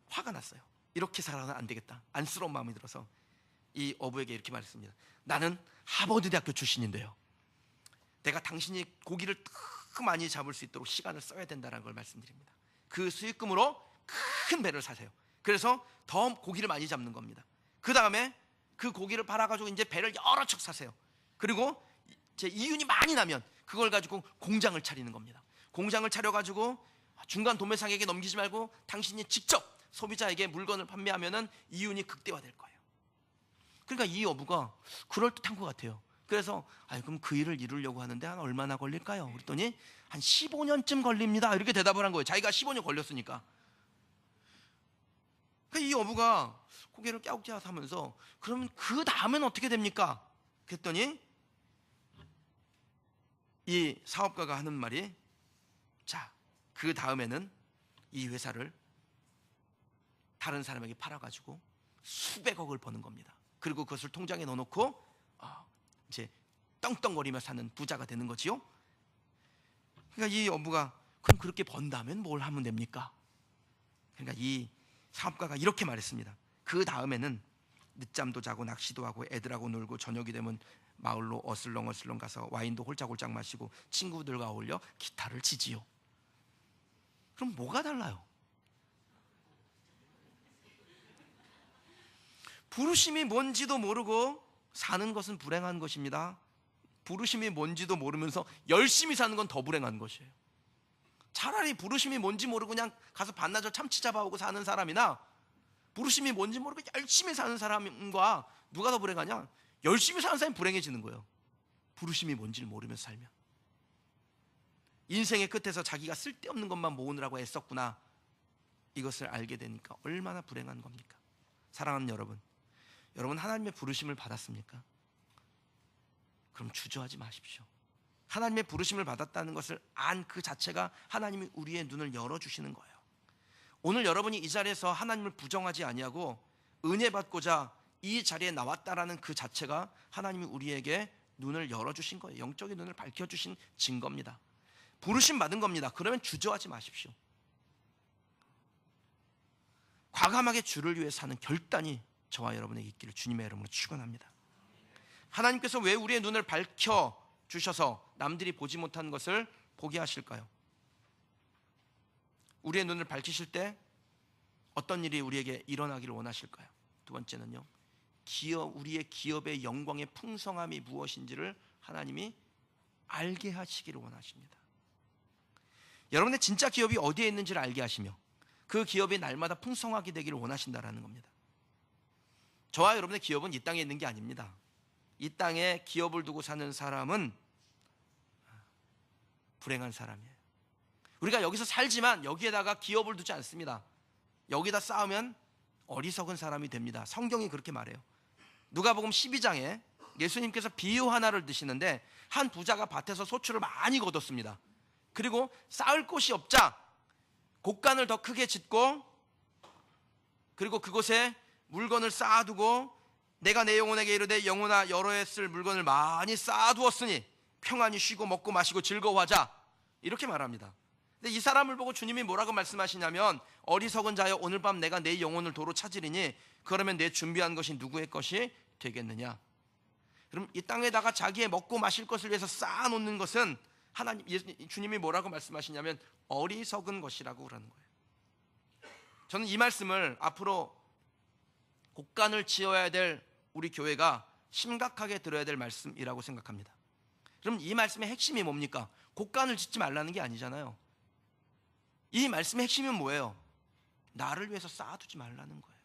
화가 났어요. 이렇게 살아는 안 되겠다. 안쓰러운 마음이 들어서 이 어부에게 이렇게 말했습니다. 나는 하버드 대학교 출신인데요, 내가 당신이 고기를 더 많이 잡을 수 있도록 시간을 써야 된다는 걸 말씀드립니다. 그 수익금으로 큰 배를 사세요. 그래서 더 고기를 많이 잡는 겁니다. 그 다음에 그 고기를 팔아가지고 이제 배를 여러 척 사세요. 그리고 제 이윤이 많이 나면 그걸 가지고 공장을 차리는 겁니다. 공장을 차려가지고 중간 도매상에게 넘기지 말고 당신이 직접 소비자에게 물건을 판매하면은 이윤이 극대화될 거예요. 그러니까 이 어부가 그럴듯한 것 같아요. 그래서 그럼 그 일을 이루려고 하는데 한 얼마나 걸릴까요? 그랬더니 한 15년쯤 걸립니다. 이렇게 대답을 한 거예요. 자기가 15년 걸렸으니까. 그러니까 이 어부가 고개를 갸웃갸웃하면서 그러면 그 다음엔 어떻게 됩니까? 그랬더니 이 사업가가 하는 말이, 자, 그 다음에는 이 회사를 다른 사람에게 팔아가지고 수백억을 버는 겁니다. 그리고 그것을 통장에 넣어놓고 이제 떵떵거리며 사는 부자가 되는 거지요. 그러니까 이 어부가 그럼 그렇게 번다면 뭘 하면 됩니까? 그러니까 이 사업가가 이렇게 말했습니다. 그 다음에는 늦잠도 자고 낚시도 하고 애들하고 놀고 저녁이 되면 마을로 어슬렁 가서 와인도 홀짝홀짝 마시고 친구들과 어울려 기타를 치지요. 그럼 뭐가 달라요? 부르심이 뭔지도 모르고 사는 것은 불행한 것입니다. 부르심이 뭔지도 모르면서 열심히 사는 건 더 불행한 것이에요. 차라리 부르심이 뭔지 모르고 그냥 가서 반나절 참치 잡아오고 사는 사람이나 부르심이 뭔지 모르고 열심히 사는 사람과 누가 더 불행하냐? 열심히 사는 사람이 불행해지는 거예요. 부르심이 뭔지를 모르면서 살면. 인생의 끝에서 자기가 쓸데없는 것만 모으느라고 애썼구나, 이것을 알게 되니까 얼마나 불행한 겁니까? 사랑하는 여러분, 여러분 하나님의 부르심을 받았습니까? 그럼 주저하지 마십시오. 하나님의 부르심을 받았다는 것을 안 그 자체가 하나님이 우리의 눈을 열어주시는 거예요. 오늘 여러분이 이 자리에서 하나님을 부정하지 아니하고 은혜 받고자 이 자리에 나왔다라는 그 자체가 하나님이 우리에게 눈을 열어주신 거예요. 영적인 눈을 밝혀주신 증거입니다. 부르심 받은 겁니다. 그러면 주저하지 마십시오. 과감하게 주를 위해 사는 결단이 저와 여러분에게 있기를 주님의 이름으로 축원합니다. 하나님께서 왜 우리의 눈을 밝혀주셔서 남들이 보지 못한 것을 보게 하실까요? 우리의 눈을 밝히실 때 어떤 일이 우리에게 일어나기를 원하실까요? 두 번째는요, 우리의 기업의 영광의 풍성함이 무엇인지를 하나님이 알게 하시기를 원하십니다. 여러분의 진짜 기업이 어디에 있는지를 알게 하시며 그 기업이 날마다 풍성하게 되기를 원하신다라는 겁니다. 저와 여러분의 기업은 이 땅에 있는 게 아닙니다. 이 땅에 기업을 두고 사는 사람은 불행한 사람이에요. 우리가 여기서 살지만 여기에다가 기업을 두지 않습니다. 여기다 쌓으면 어리석은 사람이 됩니다. 성경이 그렇게 말해요. 누가복음 12장에 예수님께서 비유 하나를 드시는데 한 부자가 밭에서 소출을 많이 거뒀습니다. 그리고 쌓을 곳이 없자 곡간을 더 크게 짓고 그리고 그곳에 물건을 쌓아두고 내가 내 영혼에게 이르되 영혼아 여러 해 쓸 물건을 많이 쌓아두었으니 평안히 쉬고 먹고 마시고 즐거워하자, 이렇게 말합니다. 근데 이 사람을 보고 주님이 뭐라고 말씀하시냐면, 어리석은 자여 오늘 밤 내가 내 영혼을 도로 찾으리니 그러면 내 준비한 것이 누구의 것이 되겠느냐. 그럼 이 땅에다가 자기의 먹고 마실 것을 위해서 쌓아놓는 것은 주님이 뭐라고 말씀하시냐면 어리석은 것이라고 그러는 거예요. 저는 이 말씀을 앞으로 곡간을 지어야 될 우리 교회가 심각하게 들어야 될 말씀이라고 생각합니다. 그럼 이 말씀의 핵심이 뭡니까? 곡간을 짓지 말라는 게 아니잖아요. 이 말씀의 핵심은 뭐예요? 나를 위해서 쌓아두지 말라는 거예요.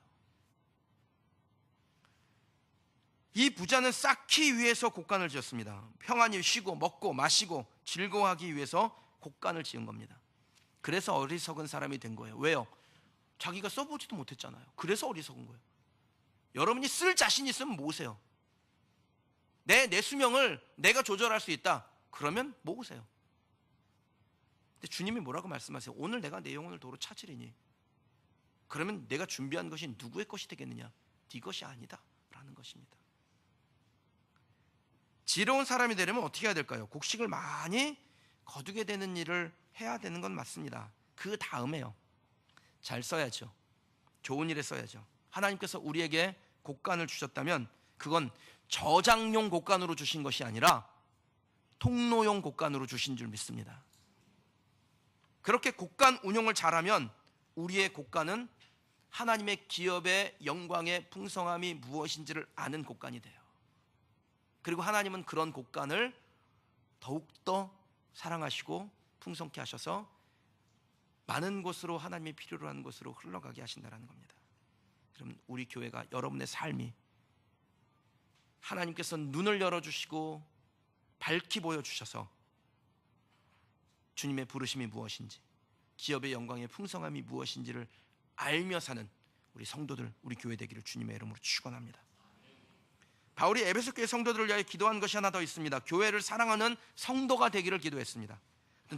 이 부자는 쌓기 위해서 곡간을 지었습니다. 평안히 쉬고 먹고 마시고 즐거워하기 위해서 곡간을 지은 겁니다. 그래서 어리석은 사람이 된 거예요. 왜요? 자기가 써보지도 못했잖아요. 그래서 어리석은 거예요. 여러분이 쓸 자신 있으면 모으세요. 내 수명을 내가 조절할 수 있다. 그러면 모으세요. 근데 주님이 뭐라고 말씀하세요? 오늘 내가 내 영혼을 도로 찾으리니. 그러면 내가 준비한 것이 누구의 것이 되겠느냐? 네 것이 아니다 라는 것입니다. 지혜로운 사람이 되려면 어떻게 해야 될까요? 곡식을 많이 거두게 되는 일을 해야 되는 건 맞습니다. 그 다음에요, 잘 써야죠. 좋은 일에 써야죠. 하나님께서 우리에게 곡간을 주셨다면 그건 저장용 곡간으로 주신 것이 아니라 통로용 곡간으로 주신 줄 믿습니다. 그렇게 곡간 운용을 잘하면 우리의 곡간은 하나님의 기업의 영광의 풍성함이 무엇인지를 아는 곡간이 돼요. 그리고 하나님은 그런 곡간을 더욱더 사랑하시고 풍성케 하셔서 많은 곳으로, 하나님이 필요로 하는 곳으로 흘러가게 하신다는 겁니다. 그럼 우리 교회가, 여러분의 삶이 하나님께서 눈을 열어주시고 밝히 보여주셔서 주님의 부르심이 무엇인지, 기업의 영광의 풍성함이 무엇인지를 알며 사는 우리 성도들, 우리 교회 되기를 주님의 이름으로 축원합니다. 바울이 에베소 교회 성도들을 위하여 기도한 것이 하나 더 있습니다. 교회를 사랑하는 성도가 되기를 기도했습니다.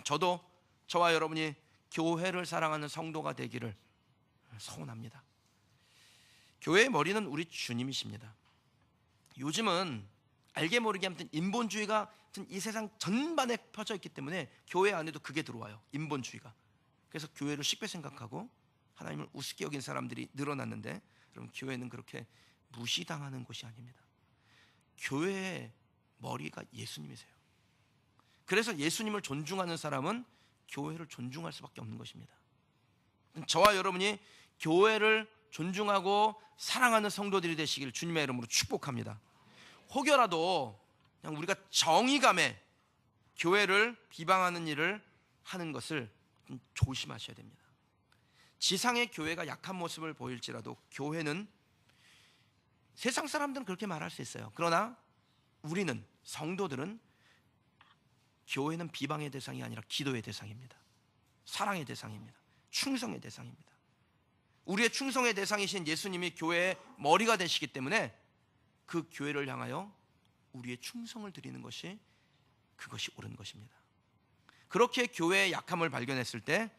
저도, 저와 여러분이 교회를 사랑하는 성도가 되기를 소원합니다. 교회의 머리는 우리 주님이십니다. 요즘은 알게 모르게 아무튼 인본주의가 이 세상 전반에 퍼져 있기 때문에 교회 안에도 그게 들어와요. 인본주의가. 그래서 교회를 쉽게 생각하고 하나님을 우습게 여긴 사람들이 늘어났는데, 여러분, 교회는 그렇게 무시당하는 곳이 아닙니다. 교회의 머리가 예수님이세요. 그래서 예수님을 존중하는 사람은 교회를 존중할 수밖에 없는 것입니다. 저와 여러분이 교회를 존중하고 사랑하는 성도들이 되시기를 주님의 이름으로 축복합니다. 혹여라도 그냥 우리가 정의감에 교회를 비방하는 일을 하는 것을 좀 조심하셔야 됩니다. 지상의 교회가 약한 모습을 보일지라도 교회는, 세상 사람들은 그렇게 말할 수 있어요. 그러나 우리는, 성도들은, 교회는 비방의 대상이 아니라 기도의 대상입니다. 사랑의 대상입니다. 충성의 대상입니다. 우리의 충성의 대상이신 예수님이 교회의 머리가 되시기 때문에 그 교회를 향하여 우리의 충성을 드리는 것이, 그것이 옳은 것입니다. 그렇게 교회의 약함을 발견했을 때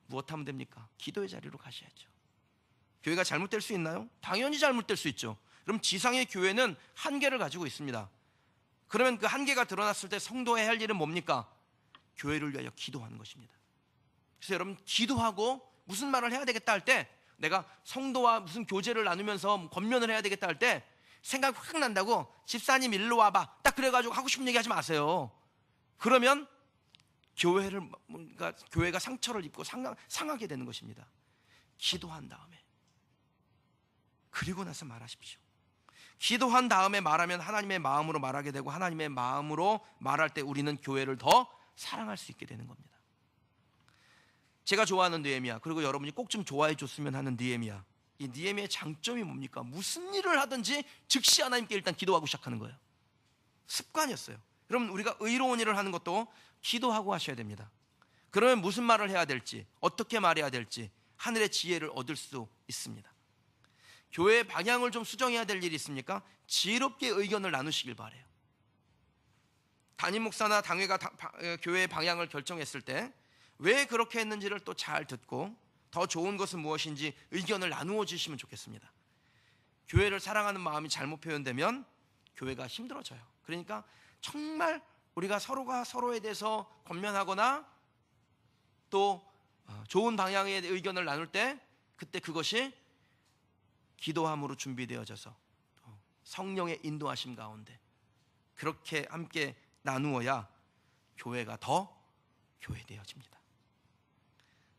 무엇하면 됩니까? 기도의 자리로 가셔야죠. 교회가 잘못될 수 있나요? 당연히 잘못될 수 있죠. 그럼 지상의 교회는 한계를 가지고 있습니다. 그러면 그 한계가 드러났을 때 성도의 할 일은 뭡니까? 교회를 위하여 기도하는 것입니다. 그래서 여러분, 기도하고 무슨 말을 해야 되겠다 할 때, 내가 성도와 무슨 교제를 나누면서 권면을 해야 되겠다 할 때 생각이 확 난다고 집사님 일로 와봐, 딱 그래가지고 하고 싶은 얘기 하지 마세요. 그러면 교회가 상처를 입고 상하게 되는 것입니다. 기도한 다음에, 그리고 나서 말하십시오. 기도한 다음에 말하면 하나님의 마음으로 말하게 되고, 하나님의 마음으로 말할 때 우리는 교회를 더 사랑할 수 있게 되는 겁니다. 제가 좋아하는 느헤미야, 그리고 여러분이 꼭 좀 좋아해 줬으면 하는 느헤미야, 이 느헤미야의 장점이 뭡니까? 무슨 일을 하든지 즉시 하나님께 일단 기도하고 시작하는 거예요. 습관이었어요. 여러분, 우리가 의로운 일을 하는 것도 기도하고 하셔야 됩니다. 그러면 무슨 말을 해야 될지, 어떻게 말해야 될지 하늘의 지혜를 얻을 수 있습니다. 교회의 방향을 좀 수정해야 될 일이 있습니까? 지혜롭게 의견을 나누시길 바라요. 담임 목사나 당회가 교회의 방향을 결정했을 때 왜 그렇게 했는지를 또 잘 듣고 더 좋은 것은 무엇인지 의견을 나누어 주시면 좋겠습니다. 교회를 사랑하는 마음이 잘못 표현되면 교회가 힘들어져요. 그러니까 정말 우리가 서로가 서로에 대해서 권면하거나 또 좋은 방향의 의견을 나눌 때, 그때 그것이 기도함으로 준비되어져서 성령의 인도하심 가운데 그렇게 함께 나누어야 교회가 더 교회되어집니다.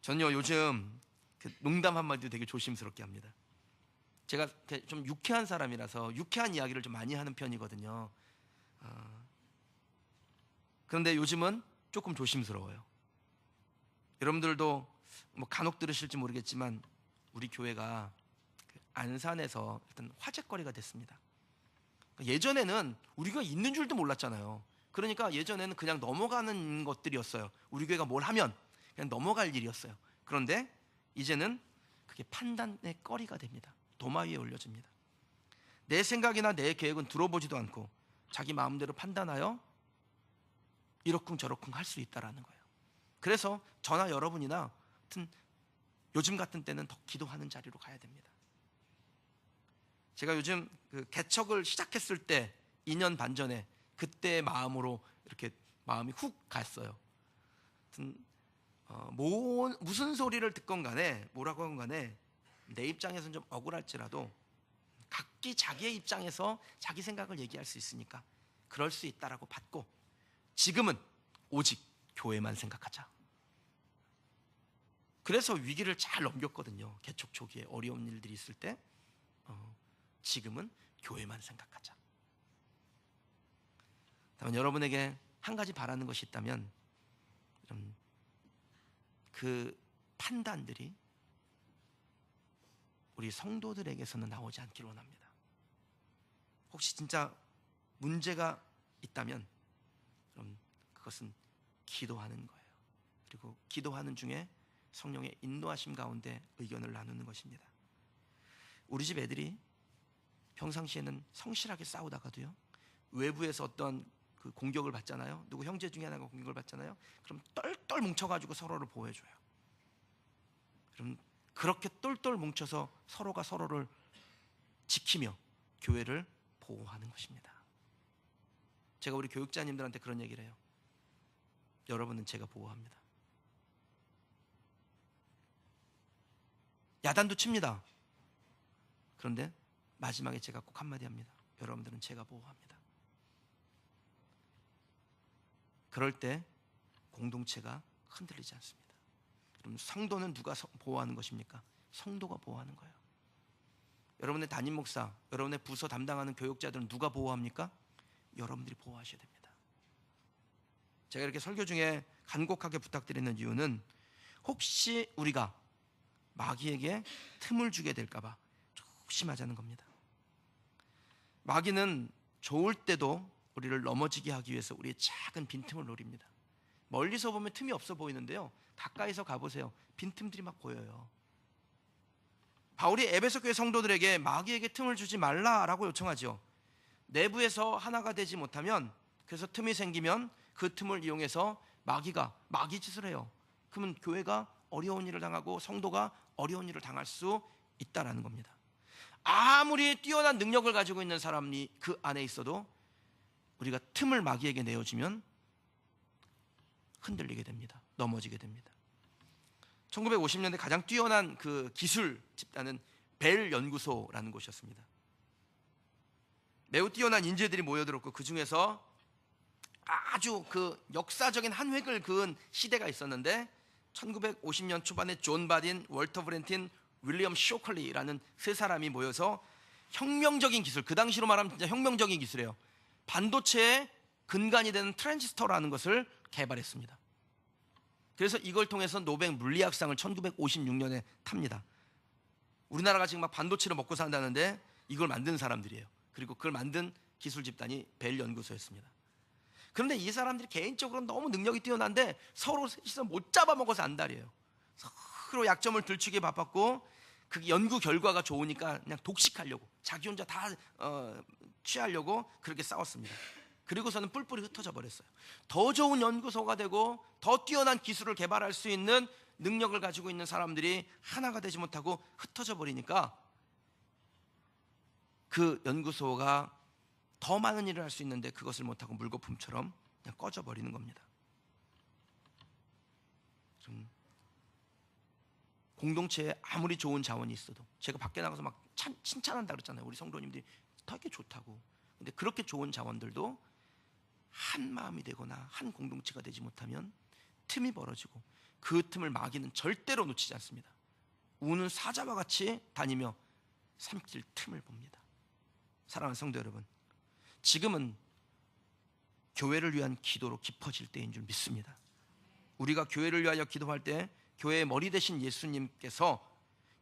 저는요, 요즘 농담 한마디도 되게 조심스럽게 합니다. 제가 좀 유쾌한 사람이라서 유쾌한 이야기를 좀 많이 하는 편이거든요. 그런데 요즘은 조금 조심스러워요. 여러분들도 뭐 간혹 들으실지 모르겠지만 우리 교회가 그 안산에서 일단 화제거리가 됐습니다. 예전에는 우리가 있는 줄도 몰랐잖아요. 그러니까 예전에는 그냥 넘어가는 것들이었어요. 우리 교회가 뭘 하면 그냥 넘어갈 일이었어요. 그런데 이제는 그게 판단의 거리가 됩니다. 도마 위에 올려집니다. 내 생각이나 내 계획은 들어보지도 않고 자기 마음대로 판단하여 이러쿵 저러쿵 할 수 있다라는 거예요. 그래서 저나 여러분이나 하여튼 요즘 같은 때는 더 기도하는 자리로 가야 됩니다. 제가 요즘 그 개척을 시작했을 때 2년 반 전에 그때의 마음으로 이렇게 마음이 훅 갔어요. 하여튼 무슨 소리를 듣건 간에 뭐라고 하건 간에 내 입장에서는 좀 억울할지라도 각기 자기의 입장에서 자기 생각을 얘기할 수 있으니까 그럴 수 있다라고 받고 지금은 오직 교회만 생각하자. 그래서 위기를 잘 넘겼거든요. 개척 초기에 어려운 일들이 있을 때 지금은 교회만 생각하자. 다만 여러분에게 한 가지 바라는 것이 있다면 그 판단들이 우리 성도들에게서는 나오지 않기를 원합니다. 혹시 진짜 문제가 있다면 그럼 그것은 기도하는 거예요. 그리고 기도하는 중에 성령의 인도하심 가운데 의견을 나누는 것입니다. 우리 집 애들이 평상시에는 성실하게 싸우다가도요, 외부에서 어떤 그 공격을 받잖아요. 누구 형제 중에 하나가 공격을 받잖아요. 그럼 똘똘 뭉쳐가지고 서로를 보호해줘요. 그럼 그렇게 똘똘 뭉쳐서 서로가 서로를 지키며 교회를 보호하는 것입니다. 제가 우리 교육자님들한테 그런 얘기를 해요. 여러분은 제가 보호합니다. 야단도 칩니다. 그런데 마지막에 제가 꼭 한마디 합니다. 여러분들은 제가 보호합니다. 그럴 때 공동체가 흔들리지 않습니다. 그럼 성도는 누가 보호하는 것입니까? 성도가 보호하는 거예요. 여러분의 담임 목사, 여러분의 부서 담당하는 교육자들은 누가 보호합니까? 여러분들이 보호하셔야 됩니다. 제가 이렇게 설교 중에 간곡하게 부탁드리는 이유는 혹시 우리가 마귀에게 틈을 주게 될까봐 조심하자는 겁니다. 마귀는 좋을 때도 우리를 넘어지게 하기 위해서 우리의 작은 빈틈을 노립니다. 멀리서 보면 틈이 없어 보이는데요, 가까이서 가보세요. 빈틈들이 막 보여요. 바울이 에베소 교회 성도들에게 마귀에게 틈을 주지 말라라고 요청하죠. 내부에서 하나가 되지 못하면, 그래서 틈이 생기면 그 틈을 이용해서 마귀가 마귀 짓을 해요. 그러면 교회가 어려운 일을 당하고 성도가 어려운 일을 당할 수 있다라는 겁니다. 아무리 뛰어난 능력을 가지고 있는 사람이 그 안에 있어도 우리가 틈을 마귀에게 내어주면 흔들리게 됩니다. 넘어지게 됩니다. 1950년대 가장 뛰어난 그 기술 집단은 벨 연구소라는 곳이었습니다. 매우 뛰어난 인재들이 모여들었고 그 중에서 아주 그 역사적인 한 획을 그은 시대가 있었는데 1950년 초반에 존 바딘, 월터 브렌틴, 윌리엄 쇼컬리라는 세 사람이 모여서 혁명적인 기술, 그 당시로 말하면 진짜 혁명적인 기술이에요. 반도체의 근간이 되는 트랜지스터라는 것을 개발했습니다. 그래서 이걸 통해서 노벨 물리학상을 1956년에 탑니다. 우리나라가 지금 막 반도체로 먹고 산다는데 이걸 만든 사람들이에요. 그리고 그걸 만든 기술 집단이 벨 연구소였습니다. 그런데 이 사람들이 개인적으로 너무 능력이 뛰어난데 서로 셋이서 못 잡아먹어서 안달이에요. 서로 약점을 들추기에 바빴고 그 연구 결과가 좋으니까 그냥 독식하려고, 자기 혼자 다 취하려고 그렇게 싸웠습니다. 그리고서는 뿔뿔이 흩어져 버렸어요. 더 좋은 연구소가 되고 더 뛰어난 기술을 개발할 수 있는 능력을 가지고 있는 사람들이 하나가 되지 못하고 흩어져 버리니까 그 연구소가 더 많은 일을 할 수 있는데 그것을 못하고 물거품처럼 그냥 꺼져 버리는 겁니다. 좀 공동체에 아무리 좋은 자원이 있어도, 제가 밖에 나가서 막 칭찬한다 그랬잖아요. 우리 성도님들이 되게 좋다고. 근데 그렇게 좋은 자원들도 한 마음이 되거나 한 공동체가 되지 못하면 틈이 벌어지고 그 틈을 마귀는 절대로 놓치지 않습니다. 우는 사자와 같이 다니며 삼킬 틈을 봅니다. 사랑하는 성도 여러분, 지금은 교회를 위한 기도로 깊어질 때인 줄 믿습니다. 우리가 교회를 위하여 기도할 때 교회의 머리 되신 예수님께서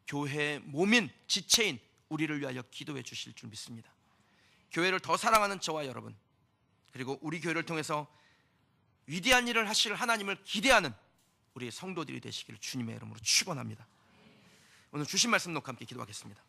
교회의 몸인 지체인 우리를 위하여 기도해 주실 줄 믿습니다. 교회를 더 사랑하는 저와 여러분, 그리고 우리 교회를 통해서 위대한 일을 하실 하나님을 기대하는 우리 성도들이 되시기를 주님의 이름으로 축원합니다. 오늘 주신 말씀 놓고 함께 기도하겠습니다.